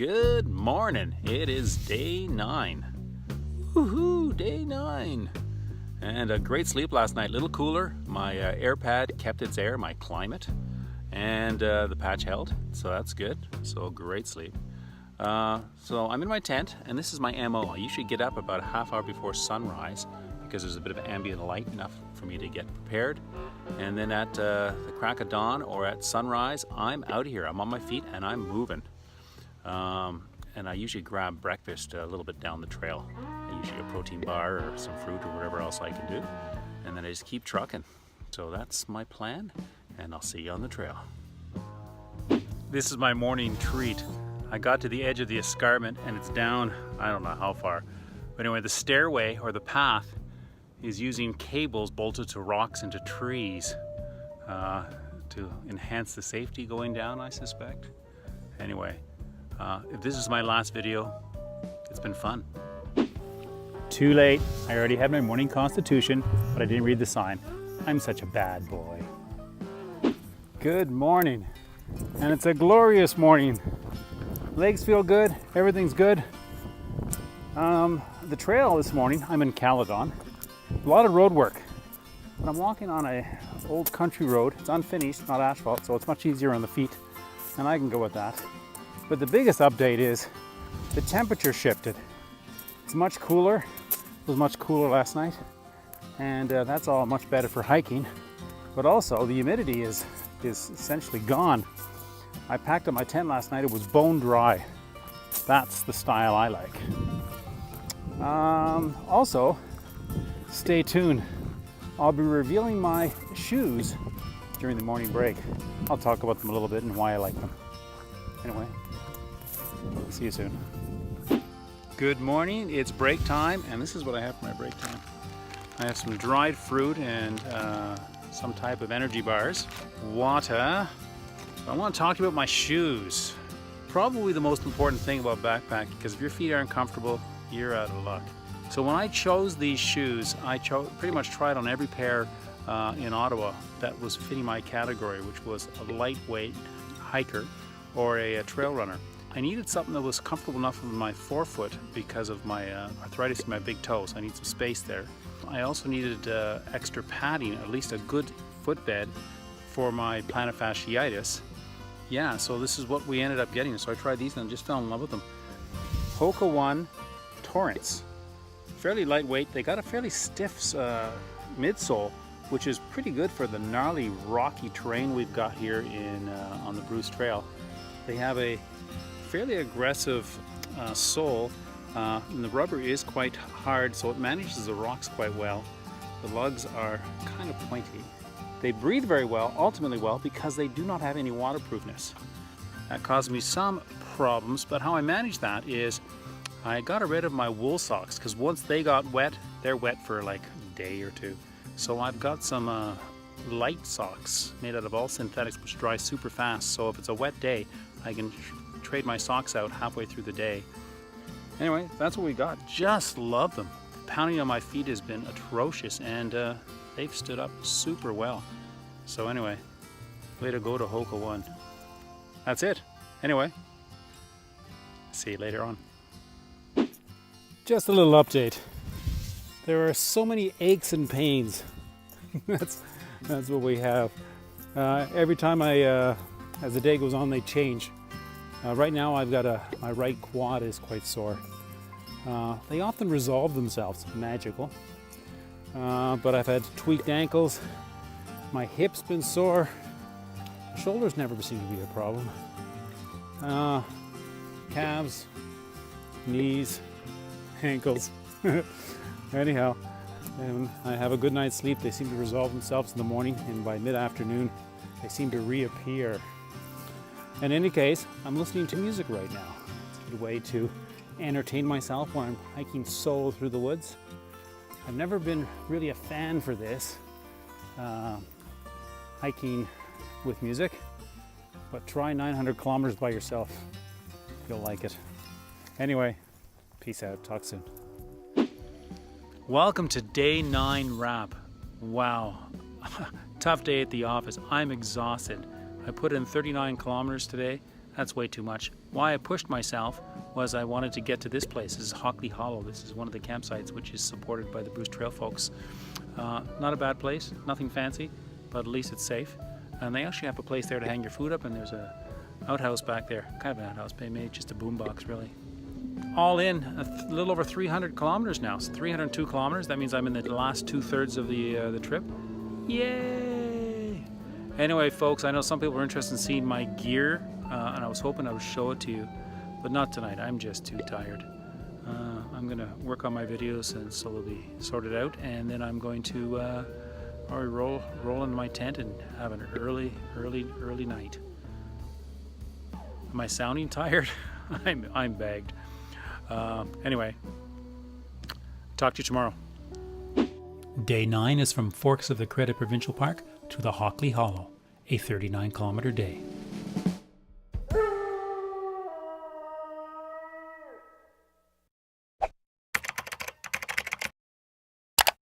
Good morning. It is day 9. Woohoo, day 9. And a great sleep last night. Little cooler. My air pad kept its air, my climate. And the patch held, so that's good. So great sleep. So I'm in my tent, and this is my MO. I usually get up about a half hour before sunrise because there's a bit of ambient light enough for me to get prepared. And then at the crack of dawn or at sunrise, I'm out of here. I'm on my feet and I'm moving. And I usually grab breakfast a little bit down the trail. Usually a protein bar or some fruit or whatever else I can do. And then I just keep trucking. So that's my plan, and I'll see you on the trail. This is my morning treat. I got to the edge of the escarpment and it's down, I don't know how far. But anyway, the stairway or the path is using cables bolted to rocks into trees to enhance the safety going down, I suspect. Anyway, if this is my last video, it's been fun. Too late. I already had my morning constitution, but I didn't read the sign. I'm such a bad boy. Good morning. And it's a glorious morning. Legs feel good. Everything's good. The trail this morning, I'm in Caledon. A lot of road work. But I'm walking on an old country road. It's unfinished, not asphalt, so it's much easier on the feet. And I can go with that. But the biggest update is the temperature shifted. It's much cooler. It was much cooler last night. And that's all much better for hiking. But also the humidity is essentially gone. I packed up my tent last night. It was bone dry. That's the style I like. Also, stay tuned. I'll be revealing my shoes during the morning break. I'll talk about them a little bit and why I like them. Anyway, see you soon. Good morning, it's break time, and this is what I have for my break time. I have some dried fruit and some type of energy bars, water. I want to talk to you about my shoes. Probably the most important thing about backpacking, because if your feet aren't comfortable, you're out of luck. So when I chose these shoes, I pretty much tried on every pair in Ottawa that was fitting my category, which was a lightweight hiker or a trail runner. I needed something that was comfortable enough with my forefoot because of my arthritis in my big toes. I need some space there. I also needed extra padding, at least a good footbed for my plantar fasciitis. Yeah, so this is what we ended up getting. So I tried these and I just fell in love with them. Hoka One Torrents. Fairly lightweight. They got a fairly stiff midsole, which is pretty good for the gnarly rocky terrain we've got here on the Bruce Trail. They have a fairly aggressive sole, and the rubber is quite hard, so it manages the rocks quite well. The lugs are kind of pointy. They breathe very well, ultimately well, because they do not have any waterproofness. That caused me some problems, but how I managed that is I got rid of my wool socks, because once they got wet, they're wet for like a day or two. So I've got some light socks made out of all synthetics, which dry super fast. So if it's a wet day, I can trade my socks out halfway through the day. Anyway, that's what we got. Just love them. Pounding on my feet has been atrocious, and they've stood up super well. So anyway, way to go to Hoka One. That's it. Anyway, see you later on. Just a little update. There are so many aches and pains. that's what we have. Every time as the day goes on, they change. Right now I've got my right quad is quite sore. They often resolve themselves, magical. But I've had tweaked ankles. My hip's been sore. Shoulders never seem to be a problem. Calves, knees, ankles. Anyhow, I have a good night's sleep. They seem to resolve themselves in the morning, and by mid-afternoon, they seem to reappear. In any case, I'm listening to music right now. It's a good way to entertain myself when I'm hiking solo through the woods. I've never been really a fan for this, hiking with music, but try 900 kilometers by yourself. You'll like it. Anyway, peace out. Talk soon. Welcome to day 9 wrap. Wow. Tough day at the office. I'm exhausted. I put in 39 kilometers today. That's way too much. Why I pushed myself was I wanted to get to this place. This is Hockley Hollow. This is one of the campsites which is supported by the Bruce Trail folks. Not a bad place, nothing fancy, but at least it's safe. And they actually have a place there to hang your food up, and there's a outhouse back there. Kind of an outhouse, but maybe just a boombox, really. All in, a little over 300 kilometers now. So 302 kilometers. That means I'm in the last 2/3 of the trip. Yay! Anyway, folks, I know some people were interested in seeing my gear, and I was hoping I would show it to you, but not tonight. I'm just too tired. I'm going to work on my videos, and so they'll be sorted out, and then I'm going to probably roll into my tent and have an early night. Am I sounding tired? I'm bagged. Anyway, talk to you tomorrow. Day 9 is from Forks of the Credit Provincial Park to the Hockley Hollow, a 39-kilometer day.